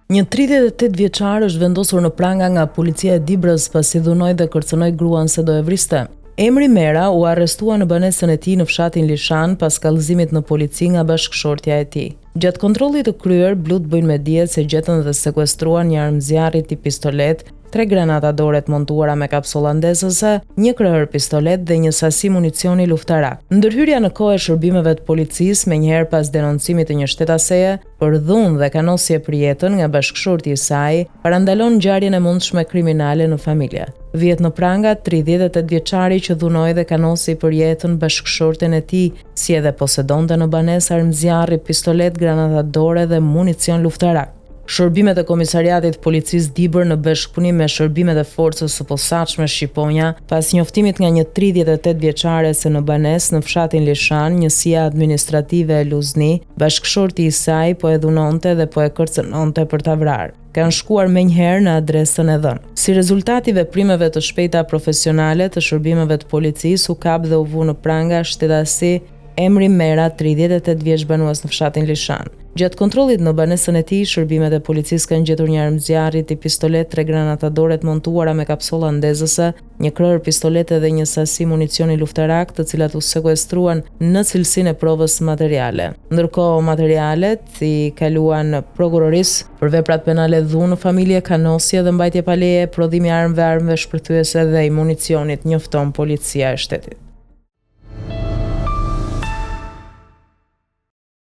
Një 38 vjeçar është vendosur në pranga nga policia e Dibrës pasi dhunoi dhe kërcënoi gruan se do e vriste. Emri Mera u arrestua në banesën e tij në fshatin Lishan pas kallëzimit në polici nga bashkëshortja e tij. Gjatë kontrollit të kryer, blut bujnë me dije se gjetën dhe sekuestruan një armëzjarri tip pistolet, 3 granata dore të montuara me kapsulla ndezëse, një krahër pistolet dhe një sasi municioni luftarak. Ndërhyrja në kohë e shërbimeve të policisë menjëherë pas denoncimit të një shtetaseje për dhunë dhe kanosje për jetën nga bashkëshorti i saj, parandalon ngjarjen e mundshme kriminale në familje. Vjet në pranga 38 vjeçari që dhunoi dhe kanosi për jetën bashkëshorten e tij, si edhe posedonte në banesë armëzjarri, pistolet, granata dore dhe municion luftarak. Shërbimet e Komisariatit Policisë Dibër në bashkëpunim me shërbimet e forcës së posaçme Shqiponja, pas njoftimit nga një 38 vjeçare se në banesë në fshatin Lishan, njësia administrative e Luzni, bashkëshorti i saj po e dhunonte dhe po e kërcënonte për ta vrarë. Kanë shkuar menjëherë në adresën e dhënë. Si rezultati veprimeve të shpejta profesionale të shërbimeve të policisë, u kap dhe u vu në pranga shtetasi Emri Mera, 38 vjeç banues në fshatin Lishan. Gjatë kontrollit në banesën e tij, shërbimet e policisë kanë gjetur një armëzjarri tip pistolet, 3 granata dore të montuara me kapsulla ndezëse, një krahër pistolete dhe një sasi municioni luftarak, të cilat u sekuestruan në cilësinë e provës materiale. Ndërkohë, materialet i kaluan prokurorisë për veprat penale dhunë në familje, kanosje dhe mbajtje pa leje, prodhimi armëve shpërthyese dhe i municionit, njofton policia e shtetit.